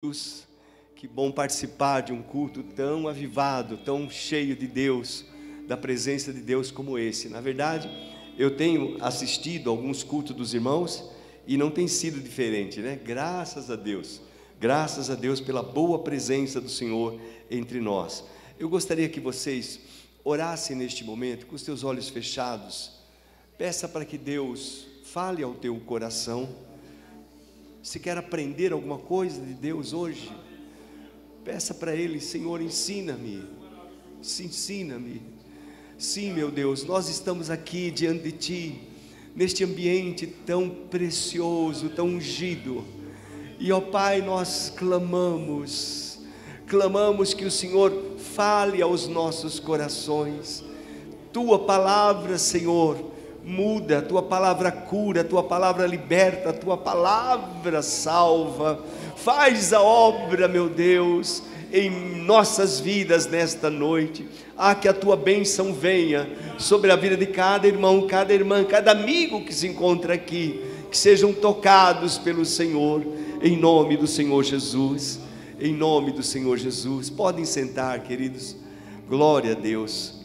Jesus, que bom participar de um culto tão avivado, tão cheio de Deus, da presença de Deus como esse. Na verdade, eu tenho assistido alguns cultos dos irmãos e não tem sido diferente, né? Graças a Deus pela boa presença do Senhor entre nós. Eu gostaria que vocês orassem neste momento, com os teus olhos fechados. Peça para que Deus fale ao teu coração. Se quer aprender alguma coisa de Deus hoje, peça para Ele: Senhor, ensina-me. Sim, meu Deus, nós estamos aqui diante de Ti, neste ambiente tão precioso, tão ungido, e ó Pai, nós clamamos que o Senhor fale aos nossos corações. Tua palavra, Senhor, muda, a Tua palavra cura, a Tua palavra liberta, a Tua palavra salva. Faz a obra, meu Deus, em nossas vidas nesta noite. Que a Tua bênção venha sobre a vida de cada irmão, cada irmã, cada amigo que se encontra aqui, que sejam tocados pelo Senhor, em nome do Senhor Jesus, em nome do Senhor Jesus. Podem sentar, queridos. Glória a Deus.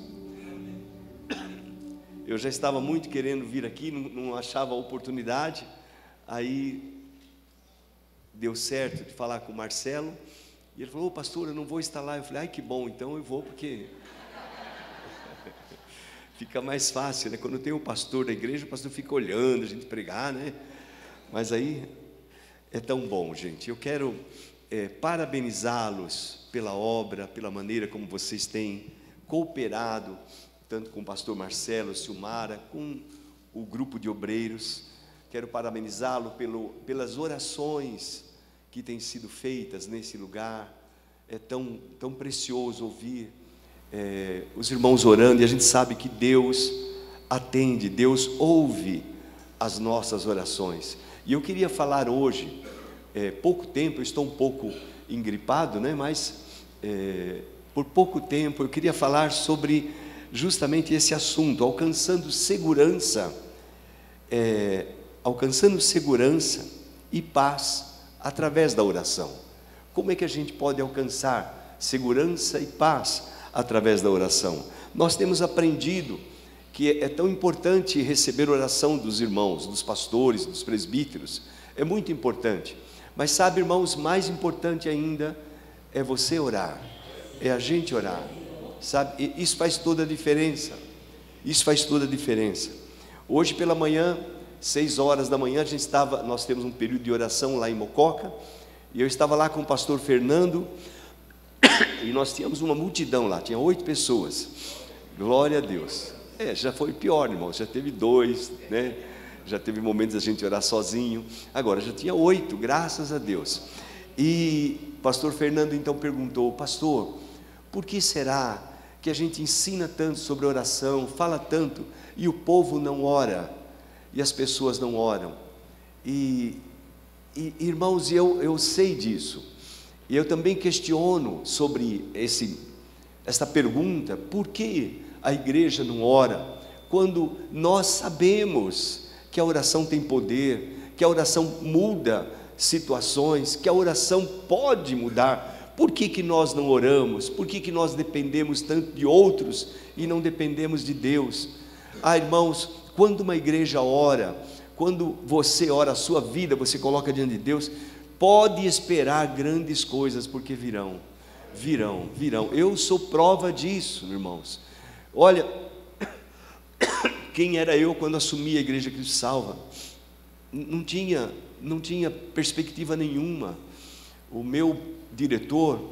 Eu já estava muito querendo vir aqui, não achava a oportunidade, aí deu certo de falar com o Marcelo, e ele falou: pastor, eu não vou estar lá. Eu falei: que bom, então eu vou, porque fica mais fácil, né? Quando tem um pastor da igreja, o pastor fica olhando a gente pregar, né? Mas aí é tão bom, gente. Eu quero parabenizá-los pela obra, pela maneira como vocês têm cooperado, tanto com o pastor Marcelo, Silmara, com o grupo de obreiros. Quero parabenizá-lo pelas orações que têm sido feitas nesse lugar. É tão precioso ouvir os irmãos orando, e a gente sabe que Deus atende, Deus ouve as nossas orações. E eu queria falar hoje, pouco tempo, eu estou um pouco engripado, né? Mas por pouco tempo eu queria falar sobre justamente esse assunto, alcançando segurança e paz através da oração. Como é que a gente pode alcançar segurança e paz através da oração? Nós temos aprendido que é tão importante receber oração dos irmãos, dos pastores, dos presbíteros. É muito importante. Mas sabe, irmãos, mais importante ainda é você orar, é a gente orar. Sabe, isso faz toda a diferença. Hoje pela manhã, 6 horas da manhã, nós temos um período de oração lá em Mococa, e eu estava lá com o pastor Fernando, e nós tínhamos uma multidão lá, tinha 8 pessoas, glória a Deus. Já foi pior, irmão, já teve 2, né? Já teve momentos da gente orar sozinho, agora já tinha 8, graças a Deus. E o pastor Fernando então perguntou: pastor, por que será que a gente ensina tanto sobre oração, fala tanto, e o povo não ora, e as pessoas não oram? E irmãos, eu sei disso, e eu também questiono sobre essa pergunta: por que a igreja não ora, quando nós sabemos que a oração tem poder, que a oração muda situações, que a oração pode mudar? Por que nós não oramos? Por que nós dependemos tanto de outros e não dependemos de Deus? Irmãos, quando uma igreja ora, quando você ora a sua vida, você coloca diante de Deus, pode esperar grandes coisas, porque virão. Eu sou prova disso, irmãos. Olha, quem era eu quando assumi a Igreja Cristo Salva? Não tinha perspectiva nenhuma. O meu diretor,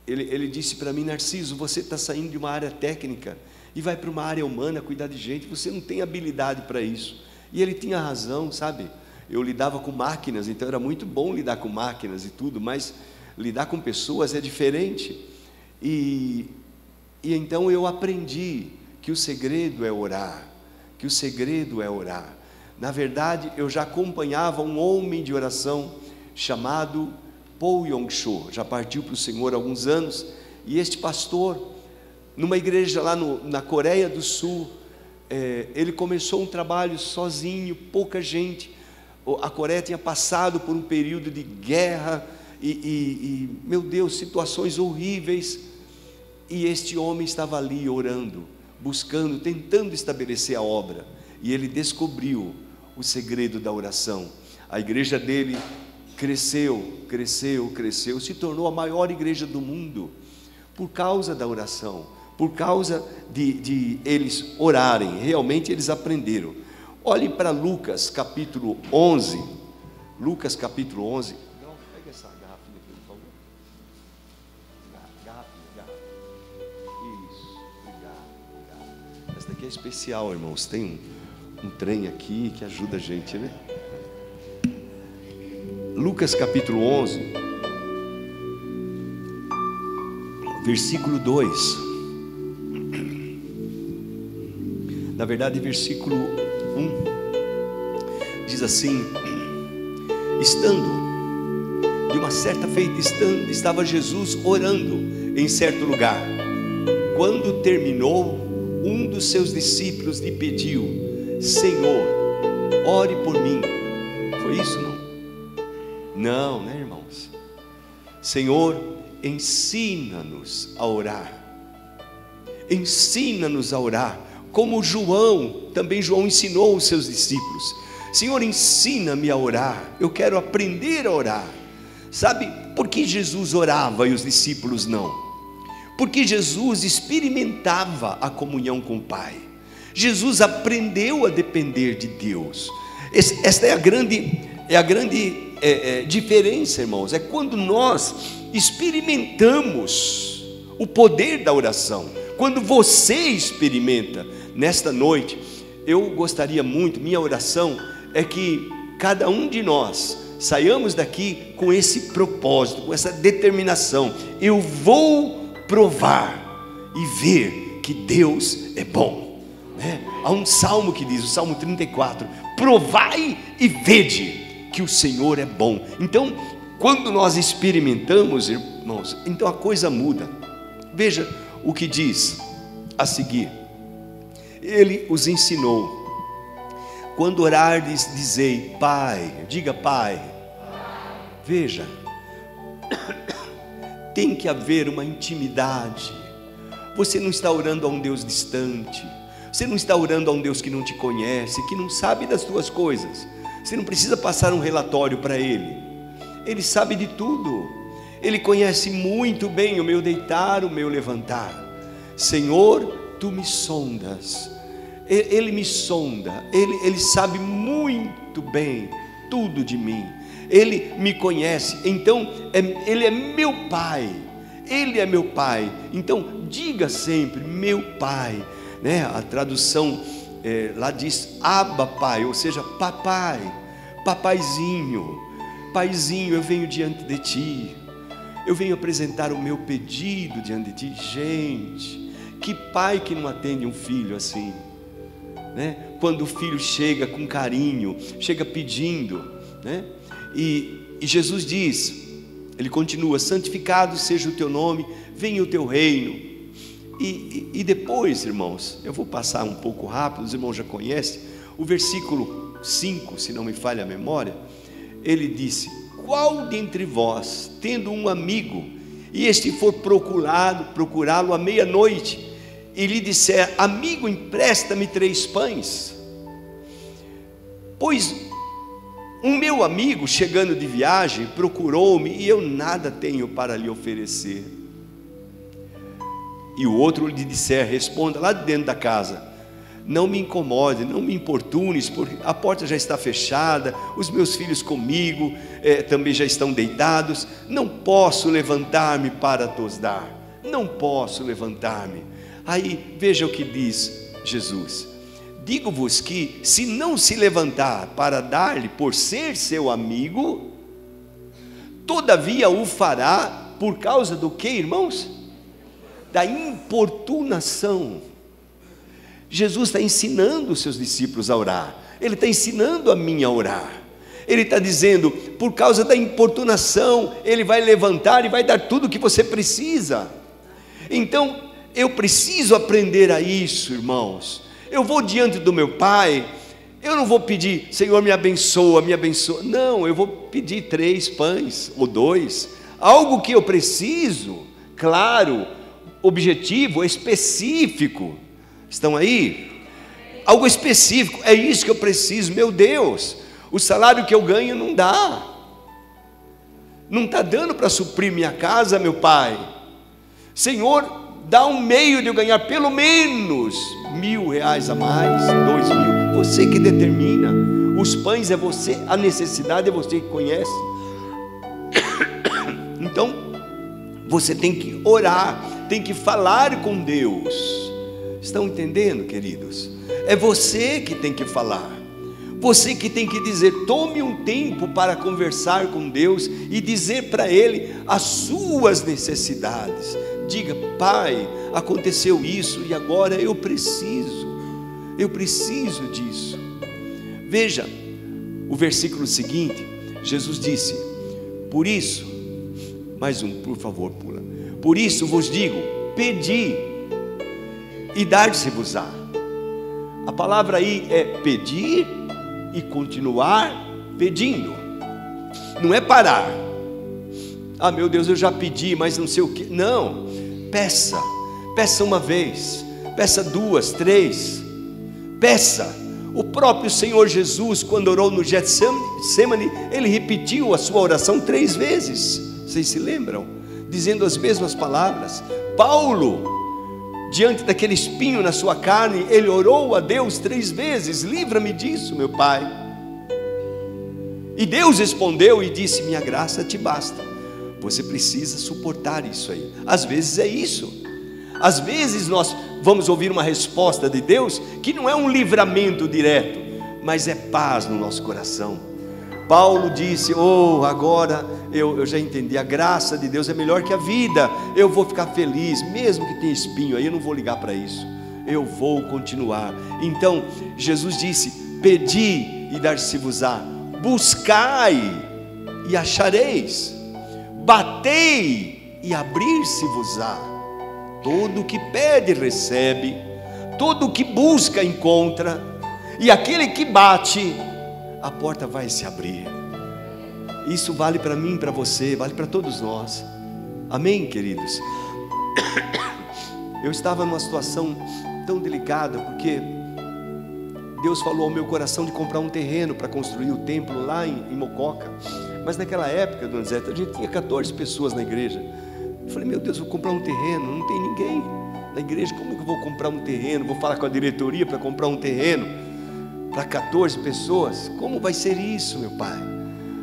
ele disse para mim: Narciso, você está saindo de uma área técnica e vai para uma área humana, cuidar de gente, você não tem habilidade para isso. E ele tinha razão, sabe? Eu lidava com máquinas, então era muito bom lidar com máquinas e tudo, mas lidar com pessoas é diferente. E então eu aprendi que o segredo é orar, Na verdade, eu já acompanhava um homem de oração chamado Paul Yong-cho, já partiu para o Senhor há alguns anos, e este pastor, numa igreja lá na Coreia do Sul, ele começou um trabalho sozinho, pouca gente. A Coreia tinha passado por um período de guerra, meu Deus, situações horríveis, e este homem estava ali orando, buscando, tentando estabelecer a obra, e ele descobriu o segredo da oração. A igreja dele cresceu, se tornou a maior igreja do mundo, por causa da oração, por causa de eles orarem. Realmente eles aprenderam. Olhe para Lucas capítulo 11, Lucas capítulo 11, não, pega essa garrafinha aqui, por favor, garrafinha, isso, obrigado. Essa daqui é especial, irmãos, tem um trem aqui que ajuda a gente, né? Lucas capítulo 11, versículo 2, na verdade versículo 1, diz assim: estando, de uma certa feita, estava Jesus orando em certo lugar. Quando terminou, um dos seus discípulos lhe pediu: Senhor, ore por mim. Foi isso, não? Não, né, irmãos? Senhor, ensina-nos a orar. Ensina-nos a orar, como também João ensinou os seus discípulos. Senhor, ensina-me a orar, eu quero aprender a orar. Sabe por que Jesus orava e os discípulos não? Porque Jesus experimentava a comunhão com o Pai. Jesus aprendeu a depender de Deus. Esta é a grande diferença, irmãos. É quando nós experimentamos o poder da oração. Quando você experimenta. Nesta noite, eu gostaria muito, minha oração é que cada um de nós saiamos daqui com esse propósito, com essa determinação: eu vou provar e ver que Deus é bom, né? Há um salmo que diz, o Salmo 34: provai e vede que o Senhor é bom. Então, quando nós experimentamos, irmãos, então a coisa muda. Veja o que diz a seguir. Ele os ensinou: quando orardes, dizei Pai. Diga Pai. Veja, tem que haver uma intimidade. Você não está orando a um Deus distante, você não está orando a um Deus que não te conhece, que não sabe das tuas coisas. Você não precisa passar um relatório para Ele, Ele sabe de tudo. Ele conhece muito bem o meu deitar, o meu levantar. Senhor, Tu me sondas. Ele me sonda, Ele sabe muito bem tudo de mim. Ele me conhece, então Ele é meu Pai. Ele é meu Pai. Então diga sempre meu Pai, né? A tradução lá diz Abba Pai, ou seja, papai, papaizinho, paizinho, eu venho diante de Ti, eu venho apresentar o meu pedido diante de Ti. Gente, que pai que não atende um filho assim, né? Quando o filho chega com carinho, chega pedindo, né? E Jesus diz, Ele continua: santificado seja o Teu nome, venha o Teu reino. E depois, irmãos, eu vou passar um pouco rápido, os irmãos já conhecem, o versículo 5, se não me falha a memória, Ele disse: qual dentre vós, tendo um amigo, e este for procurá-lo à meia-noite, e lhe disser: amigo, empresta-me 3 pães, pois um meu amigo, chegando de viagem, procurou-me, e eu nada tenho para lhe oferecer. E o outro lhe disser: responda lá de dentro da casa: não me incomode, não me importunes, porque a porta já está fechada, os meus filhos comigo também já estão deitados, não posso levantar-me para tos dar, não posso levantar-me. Aí veja o que diz Jesus: digo-vos que, se não se levantar para dar-lhe por ser seu amigo, todavia o fará por causa do que, irmãos? Da importunação. Jesus está ensinando os seus discípulos a orar, Ele está ensinando a mim a orar. Ele está dizendo: por causa da importunação, Ele vai levantar e vai dar tudo o que você precisa. Então, eu preciso aprender a isso, irmãos. Eu vou diante do meu Pai, Eu não vou pedir, Senhor, me abençoa, me abençoa. Não, eu vou pedir 3 pães ou 2, algo que eu preciso, claro, objetivo, específico. Estão aí? Algo específico, é isso que eu preciso. Meu Deus, o salário que eu ganho não dá, não está dando para suprir minha casa, meu Pai. Senhor, dá um meio de eu ganhar pelo menos R$1.000 a mais, 2.000. Você que determina. Os pães é você, a necessidade é você que conhece. Então, você tem que orar, tem que falar com Deus. Estão entendendo, queridos? É você que tem que falar. Você que tem que dizer, tome um tempo para conversar com Deus e dizer para Ele as suas necessidades. Diga, Pai, aconteceu isso e agora eu preciso disso. Veja, o versículo seguinte, Jesus disse, por isso, mais um, por favor, pula. Por isso vos digo, pedi e dar-se-vos-á. A palavra aí é pedir e continuar pedindo, não é parar. Ah, meu Deus, eu já pedi, mas não sei o que. Não, peça uma vez, peça 2, 3, peça. O próprio Senhor Jesus, quando orou no Getsemane, ele repetiu a sua oração 3 vezes, vocês se lembram? Dizendo as mesmas palavras. Paulo, diante daquele espinho na sua carne, ele orou a Deus 3 vezes, livra-me disso, meu Pai. E Deus respondeu e disse, minha graça te basta. Você precisa suportar isso aí. Às vezes é isso. Às vezes nós vamos ouvir uma resposta de Deus que não é um livramento direto, mas é paz no nosso coração. Paulo disse, agora eu já entendi, a graça de Deus é melhor que a vida, eu vou ficar feliz, mesmo que tenha espinho aí, eu não vou ligar para isso, eu vou continuar. Então Jesus disse, pedi e dar-se-vos-á, buscai e achareis, batei e abrir-se-vos-á. Todo o que pede recebe, todo o que busca encontra, e aquele que bate, a porta vai se abrir. Isso vale para mim, para você, vale para todos nós. Amém, queridos? Eu estava numa situação tão delicada, porque Deus falou ao meu coração de comprar um terreno para construir o templo lá em Mococa. Mas naquela época, dona Zé, a gente tinha 14 pessoas na igreja. Eu falei, meu Deus, vou comprar um terreno, não tem ninguém na igreja, como que eu vou comprar um terreno? Vou falar com a diretoria para comprar um terreno para 14 pessoas? Como vai ser isso, meu Pai?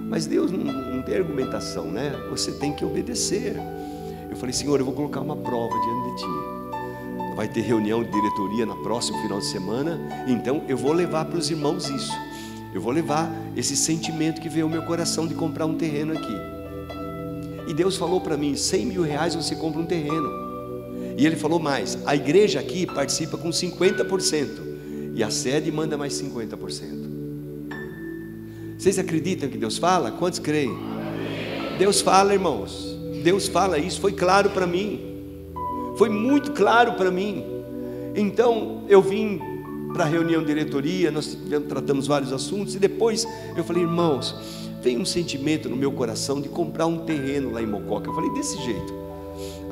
Mas Deus não tem argumentação, né? Você tem que obedecer. Eu falei, Senhor, eu vou colocar uma prova diante de Ti. Vai ter reunião de diretoria no próximo final de semana, então eu vou levar para os irmãos isso. Eu vou levar esse sentimento que veio ao meu coração de comprar um terreno aqui. E Deus falou para mim, R$100.000 você compra um terreno. E Ele falou mais, a igreja aqui participa com 50%, e a sede manda mais 50%. Vocês acreditam que Deus fala? Quantos creem? Amém. Deus fala, irmãos, Deus fala, isso foi claro para mim, foi muito claro para mim. Então eu vim para a reunião de diretoria, nós tratamos vários assuntos, e depois eu falei, irmãos, veio um sentimento no meu coração de comprar um terreno lá em Mococa. Eu falei, desse jeito.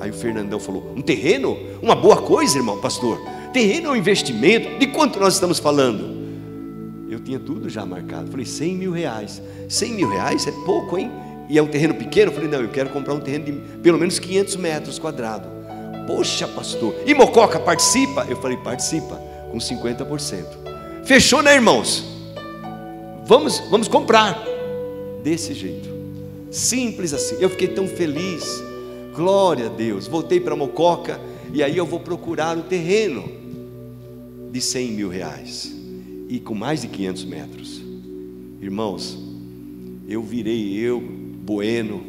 Aí o Fernandão falou, um terreno? Uma boa coisa, irmão pastor, terreno é um investimento, de quanto nós estamos falando? Eu tinha tudo já marcado, falei, R$100.000, R$100.000 é pouco, hein? E é um terreno pequeno? Eu falei, não, eu quero comprar um terreno de pelo menos 500 metros quadrados. Poxa pastor, e Mococa participa? Eu falei, participa, com 50%. Fechou, né, irmãos? Vamos comprar. Desse jeito, simples assim. Eu fiquei tão feliz, glória a Deus. Voltei para Mococa, e aí eu vou procurar o terreno de R$100.000 e com mais de 500 metros. Irmãos, eu, Bueno,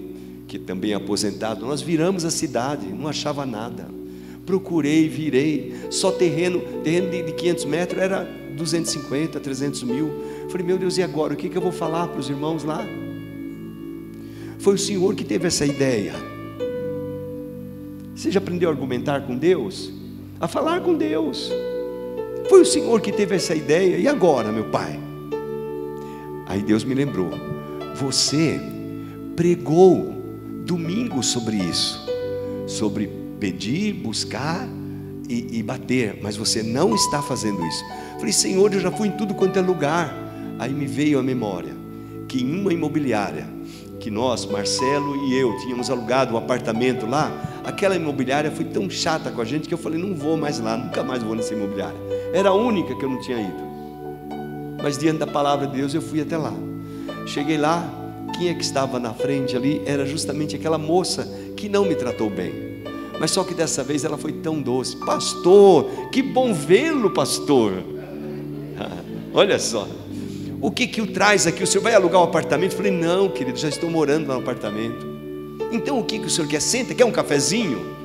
que também é aposentado, nós viramos a cidade, não achava nada. Procurei, virei, só terreno de 500 metros era 250, 300 mil. Falei, meu Deus, e agora? O que eu vou falar para os irmãos lá? Foi o Senhor que teve essa ideia. Você já aprendeu a argumentar com Deus? A falar com Deus. Foi o Senhor que teve essa ideia. E agora, meu Pai? Aí Deus me lembrou: você pregou domingo sobre isso, sobre pedir, buscar e bater, mas você não está fazendo isso. Falei: Senhor, eu já fui em tudo quanto é lugar. Aí me veio à memória que em uma imobiliária que nós, Marcelo e eu, tínhamos alugado um apartamento lá, aquela imobiliária foi tão chata com a gente que eu falei: não vou mais lá, nunca mais vou nessa imobiliária. Era a única que eu não tinha ido, mas diante da palavra de Deus eu fui até lá. Cheguei lá, quem é que estava na frente ali? Era justamente aquela moça que não me tratou bem, mas só que dessa vez ela foi tão doce. Pastor, que bom vê-lo, pastor. Olha só, o que o traz aqui? O senhor vai alugar um apartamento? Eu falei: não, querido, já estou morando lá no apartamento. Então o que o senhor quer? Senta, quer um cafezinho?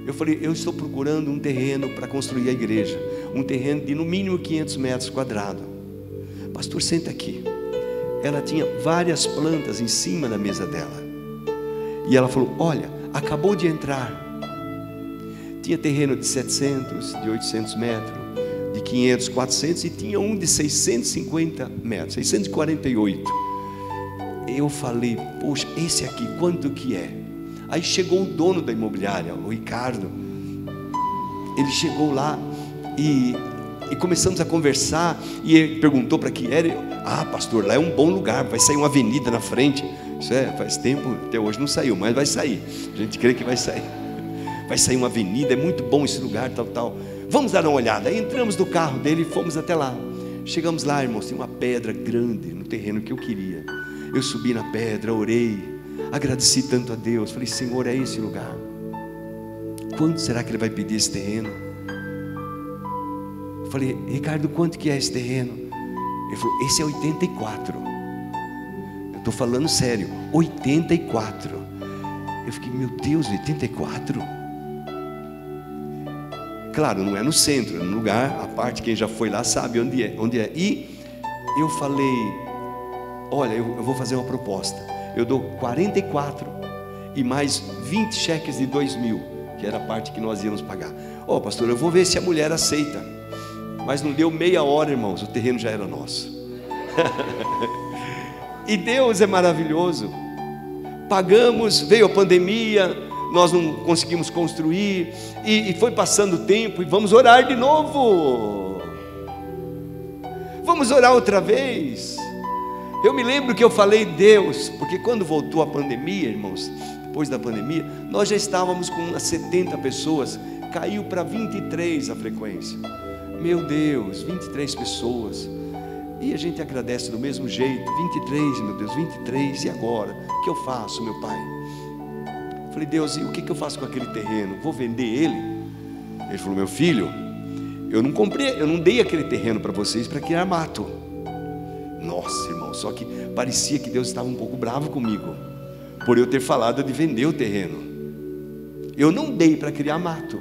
Eu falei: eu estou procurando um terreno para construir a igreja, um terreno de no mínimo 500 metros quadrados. Pastor, senta aqui. Ela tinha várias plantas em cima da mesa dela, e ela falou: olha, acabou de entrar, tinha terreno de 700, de 800 metros, de 500, 400, e tinha um de 650 metros, 648. Eu falei: poxa, esse aqui quanto que é? Aí chegou o dono da imobiliária, o Ricardo. Ele chegou lá e começamos a conversar, e ele perguntou para que era. Ah, pastor, lá é um bom lugar, vai sair uma avenida na frente. Isso faz tempo, até hoje não saiu, mas vai sair. A gente crê que vai sair. Vai sair uma avenida, é muito bom esse lugar, tal. Vamos dar uma olhada. Aí entramos no carro dele e fomos até lá. Chegamos lá, irmãos, tem uma pedra grande no terreno que eu queria. Eu subi na pedra, orei, agradeci tanto a Deus. Falei: Senhor, é esse lugar. Quanto será que ele vai pedir esse terreno? Eu falei: Ricardo, quanto que é esse terreno? Ele falou: esse é 84. Eu estou falando sério, 84. Eu fiquei: meu Deus, 84? Claro, não é no centro, é no lugar, a parte, quem já foi lá sabe onde é. E eu falei: olha, eu vou fazer uma proposta. Eu dou 44 e mais 20 cheques de 2.000, que era a parte que nós íamos pagar. Pastor, eu vou ver se a mulher aceita. Mas não deu meia hora, irmãos, o terreno já era nosso. E Deus é maravilhoso. Pagamos, veio a pandemia, nós não conseguimos construir, e foi passando o tempo, e vamos orar de novo. Vamos orar outra vez. Eu me lembro que eu falei: Deus, porque quando voltou a pandemia, irmãos, depois da pandemia, nós já estávamos com umas 70 pessoas, caiu para 23 a frequência. Meu Deus, 23 pessoas. E a gente agradece do mesmo jeito. 23, meu Deus, 23. E agora? O que eu faço, meu pai? Eu falei: Deus, e o que eu faço com aquele terreno? Vou vender ele? Ele falou: meu filho, eu não dei aquele terreno para vocês para criar mato. Nossa, irmão, só que parecia que Deus estava um pouco bravo comigo, por eu ter falado de vender o terreno. Eu não dei para criar mato.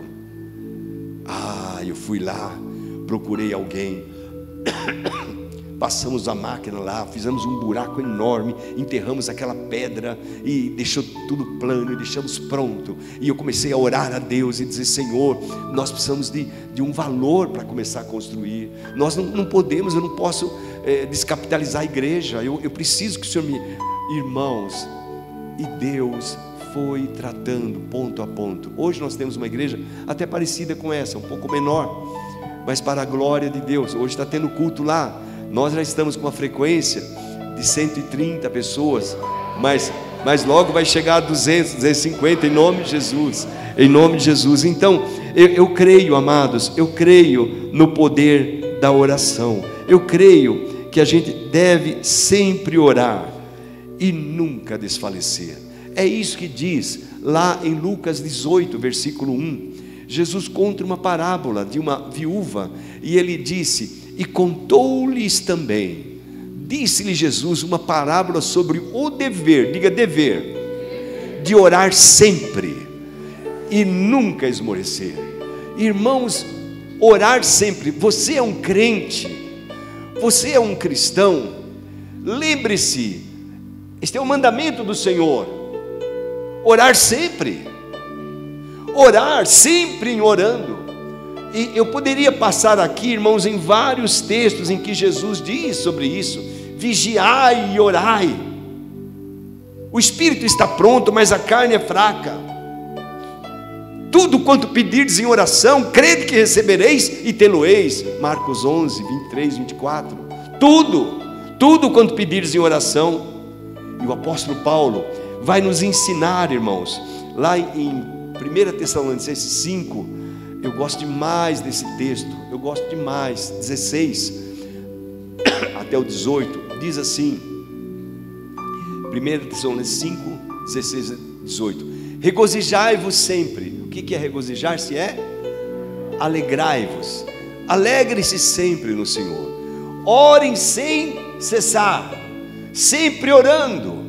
Eu fui lá, procurei alguém, passamos a máquina lá, fizemos um buraco enorme, enterramos aquela pedra e deixou tudo plano, e deixamos pronto. E eu comecei a orar a Deus e dizer: Senhor, nós precisamos de um valor para começar a construir. Nós não podemos, eu não posso descapitalizar a igreja. Eu preciso que o Senhor me... Irmãos, e Deus foi tratando ponto a ponto. Hoje nós temos uma igreja até parecida com essa, um pouco menor, mas para a glória de Deus. Hoje está tendo culto lá. Nós já estamos com uma frequência de 130 pessoas, mas logo vai chegar a 200, 250, em nome de Jesus, em nome de Jesus. Então, eu creio, amados, eu creio no poder da oração. Eu creio que a gente deve sempre orar e nunca desfalecer. É isso que diz lá em Lucas 18, versículo 1. Jesus conta uma parábola de uma viúva, e ele disse: e contou-lhes também, disse-lhe Jesus uma parábola sobre o dever, diga dever, de orar sempre e nunca esmorecer. Irmãos, orar sempre. Você é um crente, você é um cristão, lembre-se, este é o mandamento do Senhor: orar sempre em orando. E eu poderia passar aqui, irmãos, em vários textos em que Jesus diz sobre isso: vigiai e orai. O espírito está pronto, mas a carne é fraca. Tudo quanto pedirdes em oração, crede que recebereis e tê-lo-eis. Marcos 11, 23, 24. Tudo quanto pedirdes em oração. E o apóstolo Paulo vai nos ensinar, irmãos, lá em 1 Tessalonicenses 5, eu gosto demais desse texto, eu gosto demais, 16 até o 18, diz assim, 1 Tessalonicenses 5, 16 a 18: regozijai-vos sempre. O que é regozijar-se? É alegrai-vos, alegre-se sempre no Senhor, orem sem cessar, sempre orando,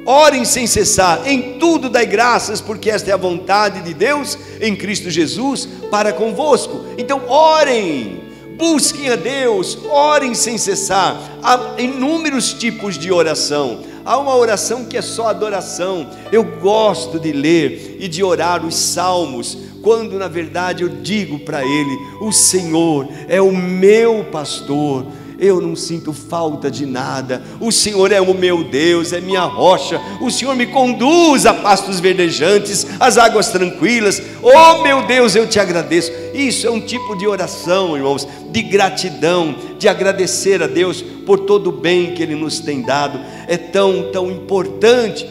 orem sem cessar, em tudo dai graças, porque esta é a vontade de Deus em Cristo Jesus para convosco. Então orem, busquem a Deus, orem sem cessar. Há inúmeros tipos de oração. Há uma oração que é só adoração. Eu gosto de ler e de orar os salmos, quando na verdade eu digo para Ele: o Senhor é o meu pastor, eu não sinto falta de nada. O Senhor é o meu Deus, é minha rocha. O Senhor me conduz a pastos verdejantes, às águas tranquilas. Oh meu Deus, eu te agradeço. Isso é um tipo de oração, irmãos, de gratidão, de agradecer a Deus por todo o bem que Ele nos tem dado. É tão importante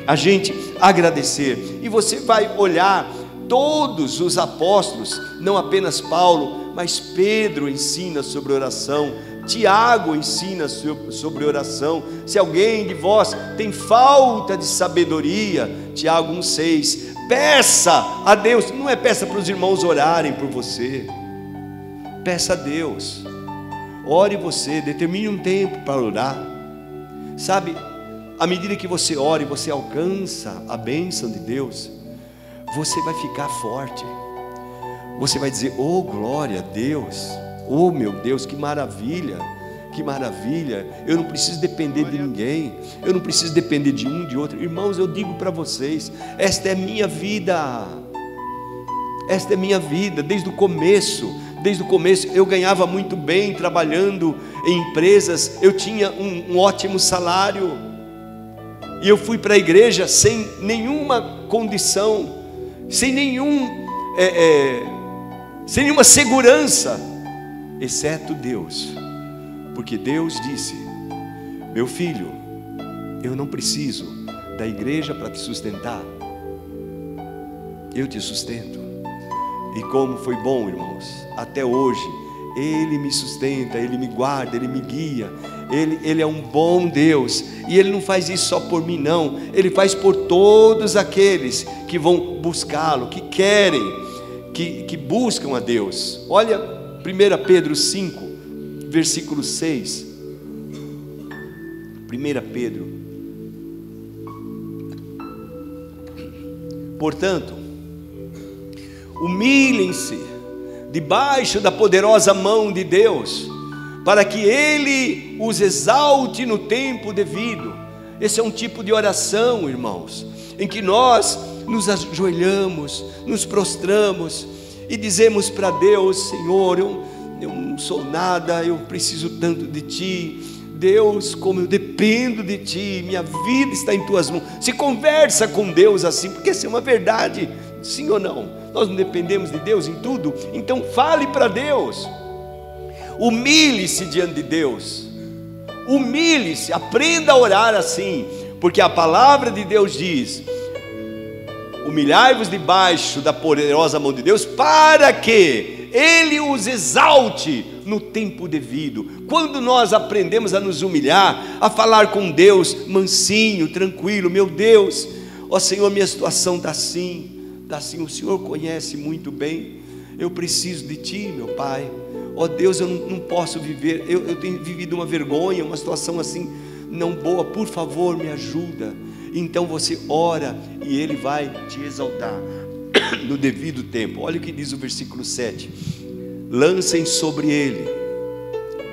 a gente agradecer. E você vai olhar todos os apóstolos, não apenas Paulo, mas Pedro ensina sobre oração, Tiago ensina sobre oração. Se alguém de vós tem falta de sabedoria, Tiago 1,6, peça a Deus. Não é peça para os irmãos orarem por você, peça a Deus. Ore você, determine um tempo para orar. Sabe, à medida que você ora e você alcança a bênção de Deus, você vai ficar forte. Você vai dizer: oh glória a Deus, oh meu Deus, que maravilha, que maravilha. Eu não preciso depender de ninguém, eu não preciso depender de um, de outro. Irmãos, eu digo para vocês, esta é minha vida, esta é minha vida. Desde o começo eu ganhava muito bem trabalhando em empresas, eu tinha um ótimo salário, e eu fui para a igreja sem nenhuma condição, sem nenhuma segurança, exceto Deus, porque Deus disse: meu filho, eu não preciso da igreja para te sustentar, eu te sustento. E como foi bom, irmãos, até hoje Ele me sustenta, Ele me guarda, Ele me guia. Ele é um bom Deus, e Ele não faz isso só por mim não, Ele faz por todos aqueles que vão buscá-lo, que querem, que buscam a Deus. Olha 1 Pedro 5, versículo 6. 1 Pedro: portanto, humilhem-se debaixo da poderosa mão de Deus, para que Ele os exalte no tempo devido. Esse é um tipo de oração, irmãos, em que nós nos ajoelhamos, nos prostramos e dizemos para Deus: Senhor, eu não sou nada, eu preciso tanto de Ti. Deus, como eu dependo de Ti, minha vida está em Tuas mãos. Se conversa com Deus assim, porque essa é uma verdade, sim ou não? Nós não dependemos de Deus em tudo, então fale para Deus, humilhe-se diante de Deus, humilhe-se, aprenda a orar assim, porque a palavra de Deus diz: humilhai-vos debaixo da poderosa mão de Deus, para que Ele os exalte no tempo devido. Quando nós aprendemos a nos humilhar, a falar com Deus mansinho, tranquilo: meu Deus, ó Senhor, minha situação está assim, o Senhor conhece muito bem, eu preciso de Ti, meu Pai. Ó Deus, eu não posso viver, eu tenho vivido uma vergonha, uma situação assim não boa, por favor me ajuda. Então você ora e Ele vai te exaltar no devido tempo. Olha o que diz o versículo 7: lancem sobre Ele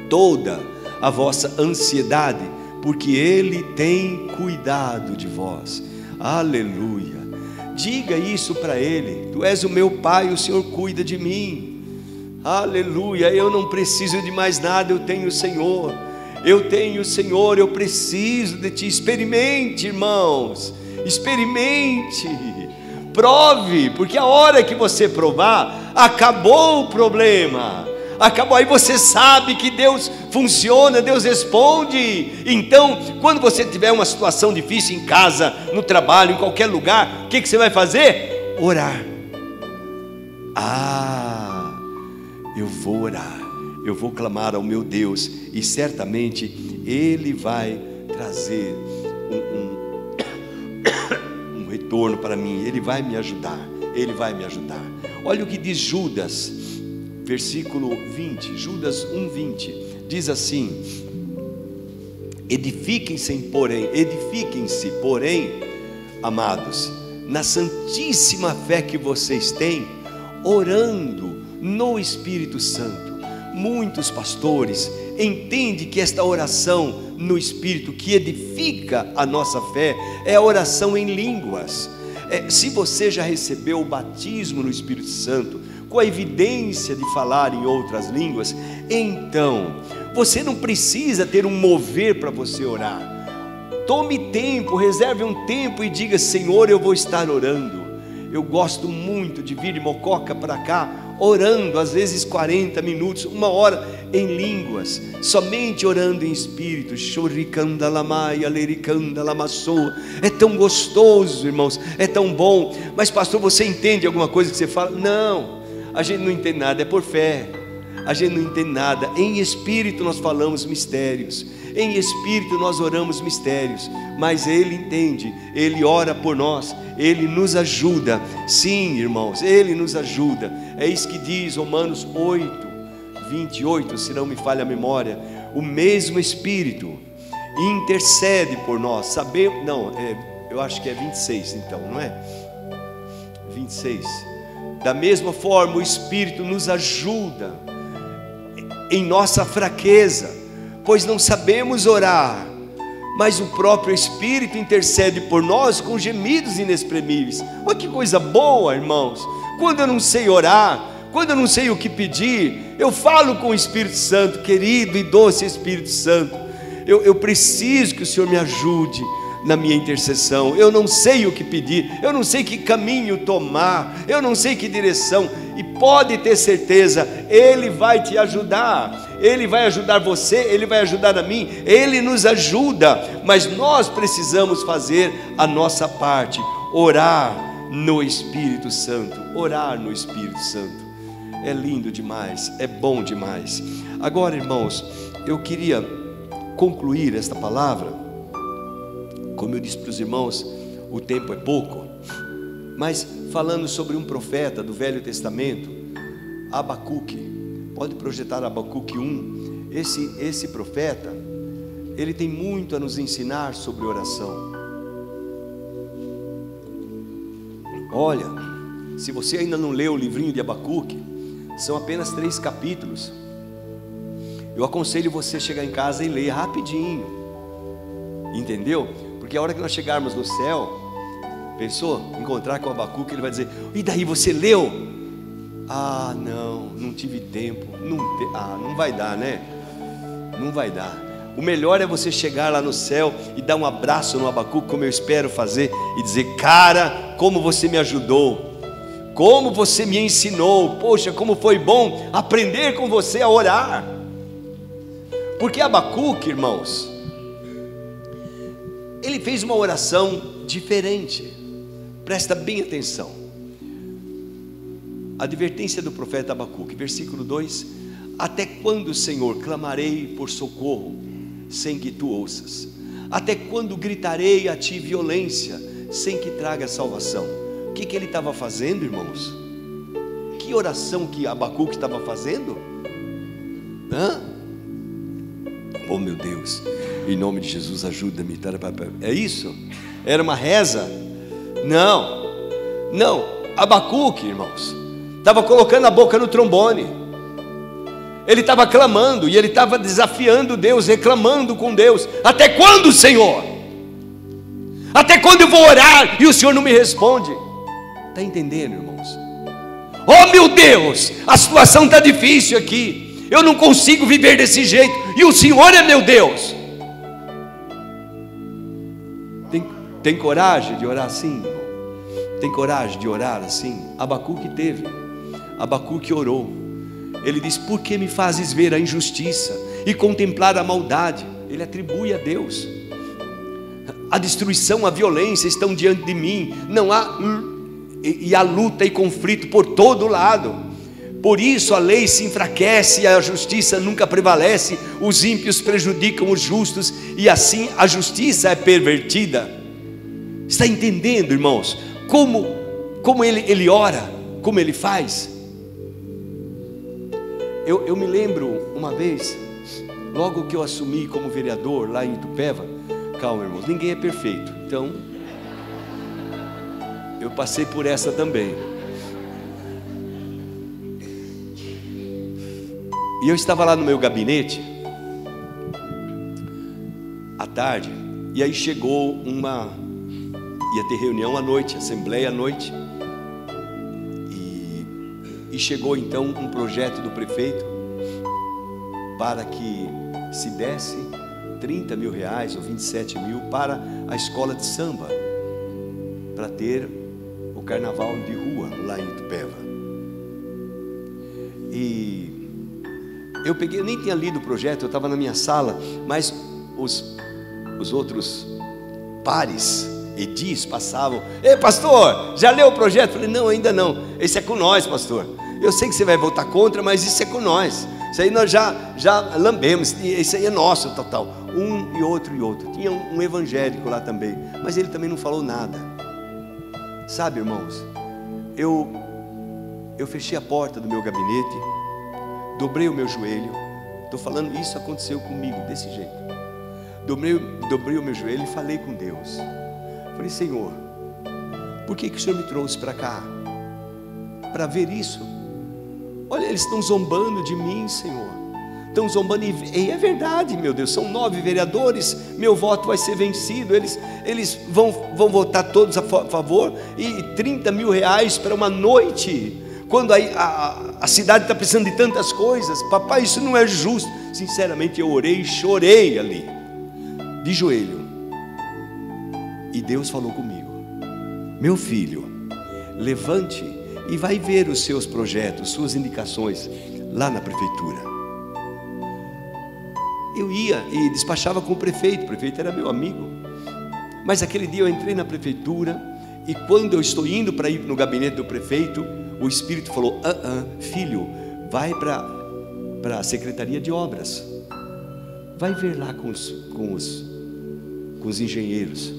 toda a vossa ansiedade, porque Ele tem cuidado de vós. Aleluia. Diga isso para Ele: Tu és o meu Pai, o Senhor cuida de mim. Aleluia, eu não preciso de mais nada, eu tenho o Senhor. Eu tenho o Senhor, eu preciso de Ti. Experimente, irmãos, experimente, prove, porque a hora que você provar, acabou o problema, acabou. Aí você sabe que Deus funciona, Deus responde. Então, quando você tiver uma situação difícil em casa, no trabalho, em qualquer lugar, o que você vai fazer? Orar. Eu vou orar, eu vou clamar ao meu Deus, e certamente Ele vai trazer um retorno para mim. Ele vai me ajudar, Ele vai me ajudar. Olha o que diz Judas, versículo 20, Judas 1:20, diz assim: edifiquem-se, porém, amados, na santíssima fé que vocês têm, orando no Espírito Santo. Muitos pastores entendem que esta oração no Espírito, que edifica a nossa fé, é a oração em línguas. Se você já recebeu o batismo no Espírito Santo, com a evidência de falar em outras línguas, então você não precisa ter um mover para você orar. Tome tempo, reserve um tempo e diga: Senhor, eu vou estar orando. Eu gosto muito de vir de Mococa para cá, orando, às vezes 40 minutos, 1 hora em línguas, somente orando em espírito. É tão gostoso, irmãos, é tão bom. Mas pastor, você entende alguma coisa que você fala? Não, a gente não entende nada, é por fé. A gente não entende nada. Em espírito nós falamos mistérios, em espírito nós oramos mistérios, mas Ele entende, Ele ora por nós, Ele nos ajuda. Sim, irmãos, Ele nos ajuda. É isso que diz Romanos 8:28, se não me falha a memória. O mesmo Espírito intercede por nós. Eu acho que é 26 então, não é? 26. Da mesma forma, o Espírito nos ajuda em nossa fraqueza, pois não sabemos orar, mas o próprio Espírito intercede por nós com gemidos inexprimíveis. Olha que coisa boa, irmãos. Quando eu não sei orar, quando eu não sei o que pedir, eu falo com o Espírito Santo: querido e doce Espírito Santo, eu preciso que o Senhor me ajude na minha intercessão. Eu não sei o que pedir, eu não sei que caminho tomar, eu não sei que direção, e pode ter certeza, Ele vai te ajudar, Ele vai ajudar você, Ele vai ajudar a mim, Ele nos ajuda, mas nós precisamos fazer a nossa parte, orar no Espírito Santo, orar no Espírito Santo. É lindo demais, é bom demais. Agora, irmãos, eu queria concluir esta palavra. Como eu disse para os irmãos, o tempo é pouco, mas falando sobre um profeta do Velho Testamento, Abacuque. Pode projetar Abacuque 1. Esse profeta, ele tem muito a nos ensinar sobre oração. Olha, se você ainda não leu o livrinho de Abacuque, são apenas 3 capítulos. Eu aconselho você chegar em casa e ler rapidinho, entendeu? Porque a hora que nós chegarmos no céu, pensou? Encontrar com Abacuque, ele vai dizer: e daí, você leu? Ah, não tive tempo. Não vai dar, né? Não vai dar. O melhor é você chegar lá no céu e dar um abraço no Abacuque, como eu espero fazer, e dizer: cara, como você me ajudou, como você me ensinou, poxa, como foi bom aprender com você a orar. Porque Abacuque, irmãos, ele fez uma oração diferente. Presta bem atenção. Advertência do profeta Abacuque, versículo 2: até quando, Senhor, clamarei por socorro sem que tu ouças? Até quando gritarei a ti violência sem que traga salvação? O que ele estava fazendo, irmãos? Que oração que Abacuque estava fazendo? Oh, meu Deus, em nome de Jesus, ajuda-me. É isso? Era uma reza? Não. Abacuque, irmãos, estava colocando a boca no trombone. Ele estava clamando e ele estava desafiando Deus, reclamando com Deus: até quando, Senhor? Até quando eu vou orar e o Senhor não me responde? Está entendendo, irmãos? Oh meu Deus, a situação está difícil aqui, eu não consigo viver desse jeito, e o Senhor é meu Deus. Tem coragem de orar assim? Tem coragem de orar assim? Abacuque teve. Abacuque orou. Ele diz: por que me fazes ver a injustiça e contemplar a maldade? Ele atribui a Deus. A destruição, a violência estão diante de mim, não há, e há luta e conflito por todo lado. Por isso a lei se enfraquece e a justiça nunca prevalece. Os ímpios prejudicam os justos e assim a justiça é pervertida. Está entendendo, irmãos? Como ele ora, como ele faz? Eu me lembro uma vez, logo que eu assumi como vereador lá em Itupeva. Calma, irmãos, ninguém é perfeito, então eu passei por essa também. E eu estava lá no meu gabinete à tarde, e aí chegou ia ter reunião à noite, assembleia à noite, e chegou então um projeto do prefeito para que se desse 30 mil reais ou 27 mil para a escola de samba, para ter o carnaval de rua lá em Itupeva. E eu nem tinha lido o projeto, eu estava na minha sala, mas os outros pares, edis, passavam: ei pastor, já leu o projeto? Eu falei: não, ainda não, esse é com nós, pastor. Eu sei que você vai votar contra, mas isso é com nós. Isso aí nós já lambemos, isso aí é nosso, tal. Um e outro. Tinha um evangélico lá também, mas ele também não falou nada. Sabe, irmãos, eu fechei a porta do meu gabinete, dobrei o meu joelho. Estou falando, isso aconteceu comigo desse jeito. Dobrei o meu joelho e falei com Deus. Falei: Senhor, por que o Senhor me trouxe para cá? Para ver isso? Olha, eles estão zombando de mim, Senhor. Estão zombando, e é verdade, meu Deus. São 9 vereadores, meu voto vai ser vencido. Eles vão votar todos a favor. E 30 mil reais para uma noite, quando a cidade está precisando de tantas coisas. Papai, isso não é justo. Sinceramente, eu orei e chorei ali, de joelho. E Deus falou comigo: meu filho, levante e vai ver os seus projetos, suas indicações lá na prefeitura. Eu ia e despachava com o prefeito era meu amigo. Mas aquele dia eu entrei na prefeitura, e quando eu estou indo para ir no gabinete do prefeito, o Espírito falou: filho, vai para a Secretaria de Obras, vai ver lá com os engenheiros.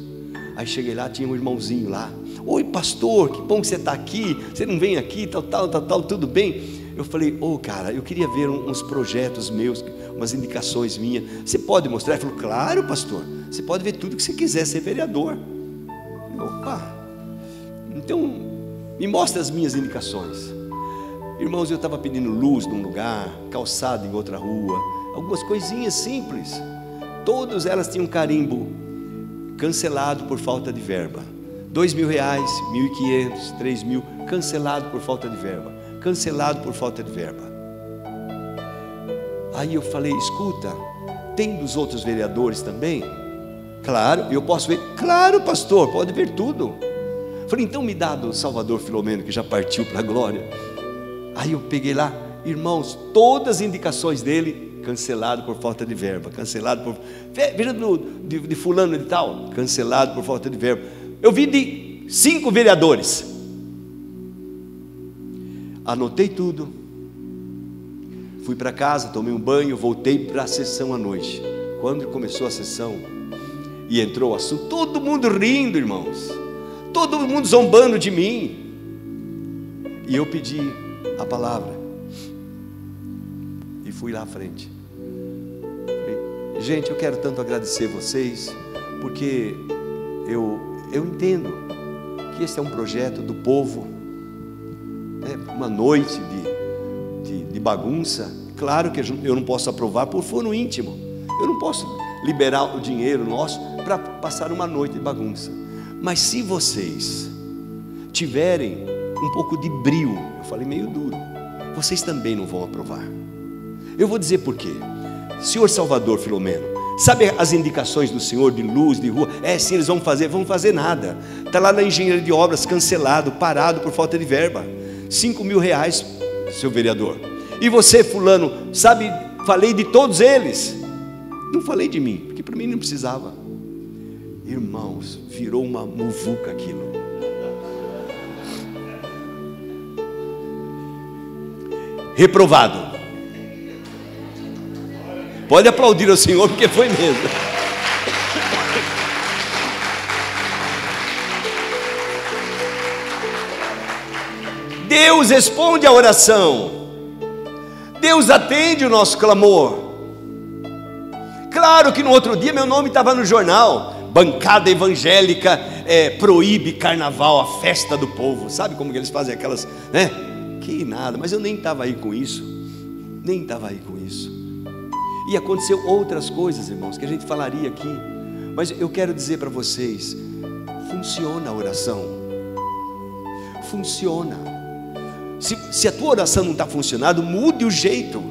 Aí cheguei lá, tinha um irmãozinho lá: oi pastor, que bom que você está aqui, você não vem aqui, tal, tudo bem? Eu falei: cara, eu queria ver uns projetos meus, umas indicações minhas, você pode mostrar? Ele falou: claro pastor, você pode ver tudo que você quiser, ser vereador. Opa, então me mostra as minhas indicações. Irmãos, eu estava pedindo luz num lugar, calçado em outra rua, algumas coisinhas simples, todas elas tinham carimbo: cancelado por falta de verba. 2 mil reais, 1.500, 3 mil, cancelado por falta de verba, cancelado por falta de verba. Aí eu falei: escuta, tem dos outros vereadores também? Claro, eu posso ver. Claro pastor, pode ver tudo. Falei: então me dá do Salvador Filomeno, que já partiu para a glória. Aí eu peguei lá, irmãos, todas as indicações dele: cancelado por falta de verba, cancelado por... Veja de fulano de tal, cancelado por falta de verba. Eu vi de 5 vereadores. Anotei tudo, fui para casa, tomei um banho, voltei para a sessão à noite. Quando começou a sessão e entrou o assunto, todo mundo rindo, irmãos, todo mundo zombando de mim, e eu pedi a palavra e fui lá à frente. Gente, eu quero tanto agradecer vocês, porque eu entendo que esse é um projeto do povo, uma noite de bagunça. Claro que eu não posso aprovar por foro íntimo, eu não posso liberar o dinheiro nosso para passar uma noite de bagunça. Mas se vocês tiverem um pouco de brio, eu falei meio duro, vocês também não vão aprovar. Eu vou dizer por quê. Senhor Salvador Filomeno, sabe as indicações do Senhor de luz, de rua? Sim, eles vão fazer nada. Está lá na engenharia de obras, cancelado, parado por falta de verba. 5 mil reais, seu vereador. E você, fulano, sabe, falei de todos eles. Não falei de mim, porque para mim não precisava. Irmãos, virou uma muvuca aquilo. Reprovado. Pode aplaudir ao Senhor, porque foi mesmo. Deus responde a oração. Deus atende o nosso clamor. Claro que no outro dia meu nome estava no jornal. Bancada evangélica proíbe carnaval, a festa do povo. Sabe como que eles fazem aquelas, né? Que nada, mas eu nem estava aí com isso. Nem estava aí com isso. E aconteceu outras coisas, irmãos, que a gente falaria aqui. Mas eu quero dizer para vocês, funciona a oração. Funciona. Se a tua oração não está funcionando, mude o jeito.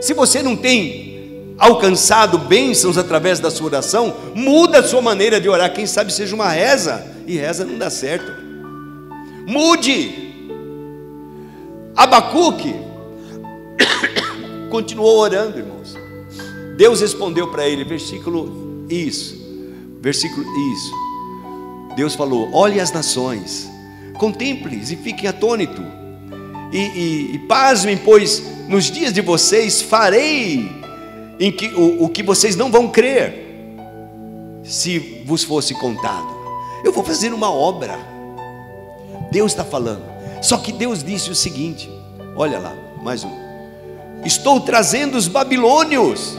Se você não tem alcançado bênçãos através da sua oração, muda a sua maneira de orar. Quem sabe seja uma reza, e reza não dá certo. Mude. Abacuque continuou orando, irmãos. Deus respondeu para ele, versículo isso. Deus falou: olhe as nações, contemple-as e fiquem atônitos, e pasmem, pois nos dias de vocês farei o que vocês não vão crer, se vos fosse contado. Eu vou fazer uma obra. Deus está falando. Só que Deus disse o seguinte, olha lá, mais um: estou trazendo os babilônios,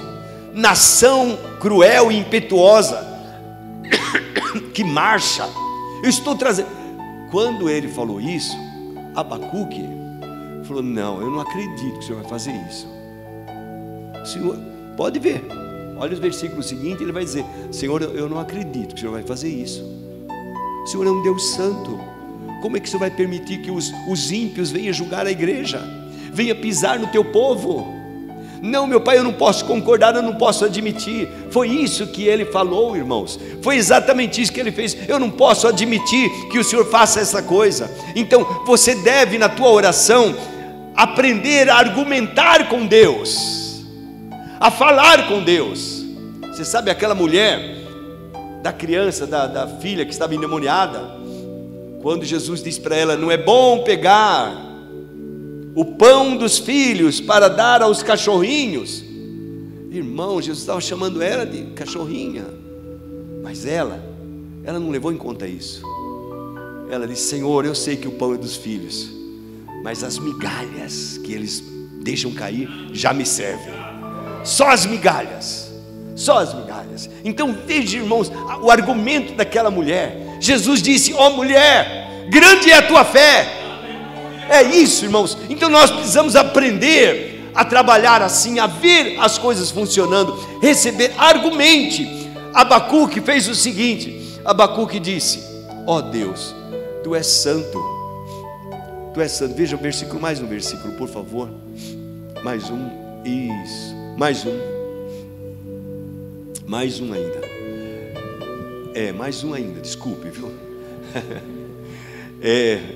nação cruel e impetuosa, que marcha. Eu estou trazendo. Quando ele falou isso, Abacuque falou: não, eu não acredito que o Senhor vai fazer isso. O Senhor, pode ver, olha os versículos seguintes, ele vai dizer: Senhor, eu não acredito que o Senhor vai fazer isso. O Senhor é um Deus santo. Como é que o Senhor vai permitir que os ímpios venham julgar a igreja, venha pisar no teu povo? Não, meu pai, eu não posso concordar, eu não posso admitir. Foi isso que ele falou, irmãos. Foi exatamente isso que ele fez. Eu não posso admitir que o Senhor faça essa coisa. Então você deve, na tua oração, aprender a argumentar com Deus, a falar com Deus. Você sabe aquela mulher da criança, da filha que estava endemoniada, quando Jesus disse para ela: não é bom pegar o pão dos filhos para dar aos cachorrinhos. Irmão, Jesus estava chamando ela de cachorrinha, mas ela não levou em conta isso. Ela disse: Senhor, eu sei que o pão é dos filhos, mas as migalhas que eles deixam cair já me servem. Só as migalhas, só as migalhas. Então veja, irmãos, o argumento daquela mulher. Jesus disse: ó mulher, grande é a tua fé. É isso, irmãos. Então nós precisamos aprender a trabalhar assim, a ver as coisas funcionando, receber, argumente. Abacuque fez o seguinte: Abacuque disse: ó Deus, tu és santo, tu és santo. Veja o versículo, mais um versículo, por favor. Mais um, isso, mais um ainda. Mais um ainda, desculpe, viu?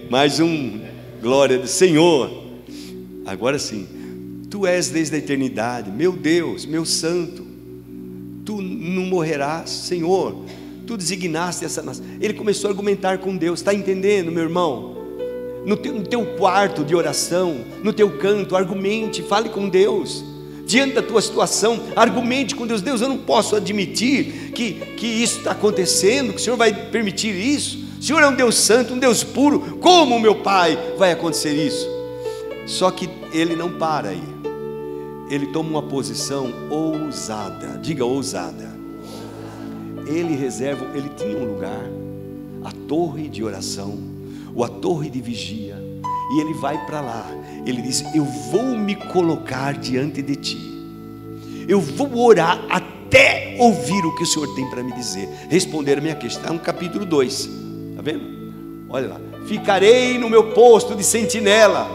Mais um. Glória do Senhor. Agora sim, tu és desde a eternidade, meu Deus, meu santo. Tu não morrerás, Senhor. Tu designaste essa nação. Ele começou a argumentar com Deus. Está entendendo, meu irmão? No teu quarto de oração, no teu canto, argumente, fale com Deus. Diante da tua situação, argumente com Deus. Deus, eu não posso admitir que isso está acontecendo, que o Senhor vai permitir isso. O Senhor é um Deus santo, um Deus puro. Como, meu Pai, vai acontecer isso? Só que ele não para aí. Ele toma uma posição ousada. Diga ousada. Ele tinha um lugar, a torre de oração, ou a torre de vigia, e ele vai para lá. Ele diz: eu vou me colocar diante de ti, eu vou orar até ouvir o que o Senhor tem para me dizer, responder a minha questão. Capítulo 2, está vendo? Olha lá, ficarei no meu posto de sentinela,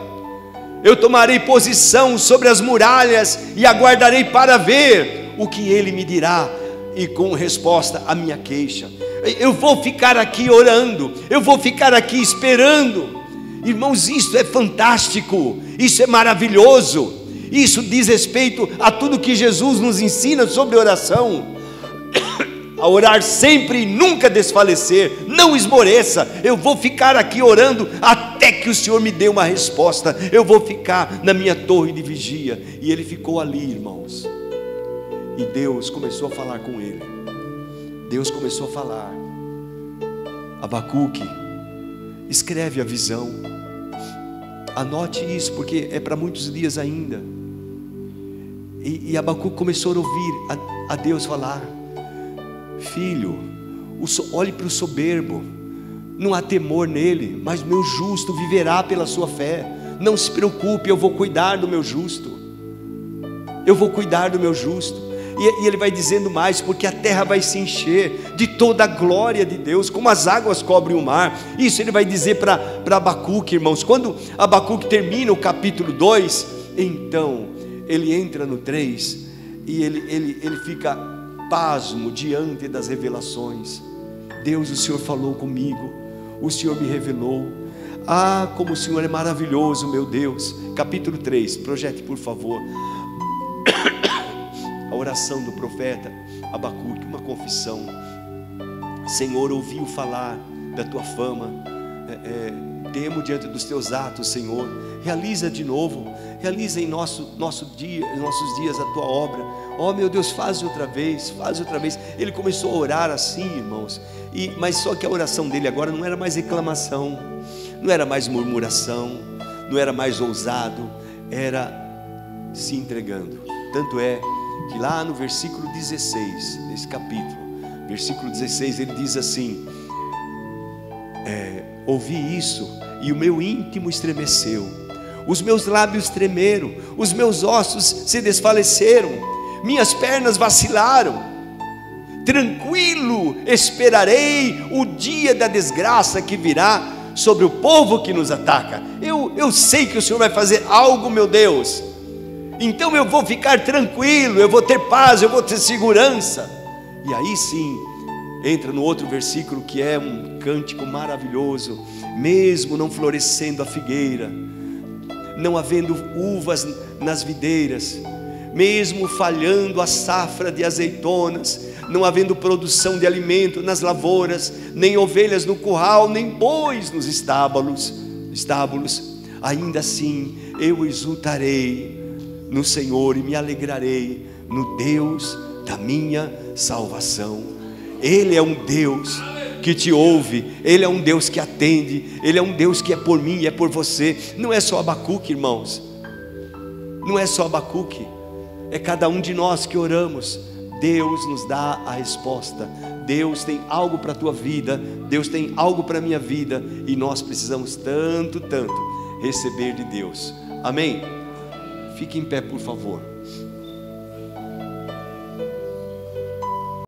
eu tomarei posição sobre as muralhas e aguardarei para ver o que ele me dirá e com resposta à minha queixa. Eu vou ficar aqui orando, eu vou ficar aqui esperando. Irmãos, isso é fantástico, isso é maravilhoso, isso diz respeito a tudo que Jesus nos ensina sobre oração. A orar sempre e nunca desfalecer, não esmoreça. Eu vou ficar aqui orando até que o Senhor me dê uma resposta. Eu vou ficar na minha torre de vigia. E ele ficou ali, irmãos, e Deus começou a falar com ele. Deus começou a falar: Abacuque, escreve a visão, anote isso, porque é para muitos dias ainda. E Abacuque começou a ouvir a Deus falar: filho, olhe para o soberbo, não há temor nele, mas meu justo viverá pela sua fé. Não se preocupe, eu vou cuidar do meu justo, eu vou cuidar do meu justo. E ele vai dizendo mais: porque a terra vai se encher de toda a glória de Deus, como as águas cobrem o mar. Isso ele vai dizer para Abacuque, irmãos. Quando Abacuque termina o capítulo 2, então ele entra no 3 e ele fica pasmo diante das revelações. Deus, o Senhor falou comigo, o Senhor me revelou. Ah, como o Senhor é maravilhoso, meu Deus. Capítulo 3, projete por favor a oração do profeta Abacuque, uma confissão. Senhor, ouvi-o falar da tua fama, temo diante dos teus atos, Senhor. Realiza de novo, realiza em nossos dias a tua obra. Oh meu Deus, faz outra vez, faz outra vez. Ele começou a orar assim, irmãos, mas só que a oração dele agora não era mais reclamação, não era mais murmuração, não era mais ousado, era se entregando. Tanto é que lá no versículo 16 desse capítulo, versículo 16, ele diz assim: ouvi isso e o meu íntimo estremeceu, os meus lábios tremeram, os meus ossos se desfaleceram, minhas pernas vacilaram. Tranquilo esperarei o dia da desgraça que virá sobre o povo que nos ataca. Eu sei que o Senhor vai fazer algo, meu Deus, então eu vou ficar tranquilo, eu vou ter paz, eu vou ter segurança. E aí sim, entra no outro versículo que é um cântico maravilhoso: mesmo não florescendo a figueira, não havendo uvas nas videiras, mesmo falhando a safra de azeitonas, não havendo produção de alimento nas lavouras, nem ovelhas no curral, nem bois nos estábulos, ainda assim eu exultarei no Senhor e me alegrarei no Deus da minha salvação. Ele é um Deus que te ouve, Ele é um Deus que atende, Ele é um Deus que é por mim e é por você. Não é só Abacuque, irmãos, não é só Abacuque, é cada um de nós que oramos. Deus nos dá a resposta. Deus tem algo para a tua vida, Deus tem algo para a minha vida, e nós precisamos tanto receber de Deus. Amém? Fique em pé, por favor.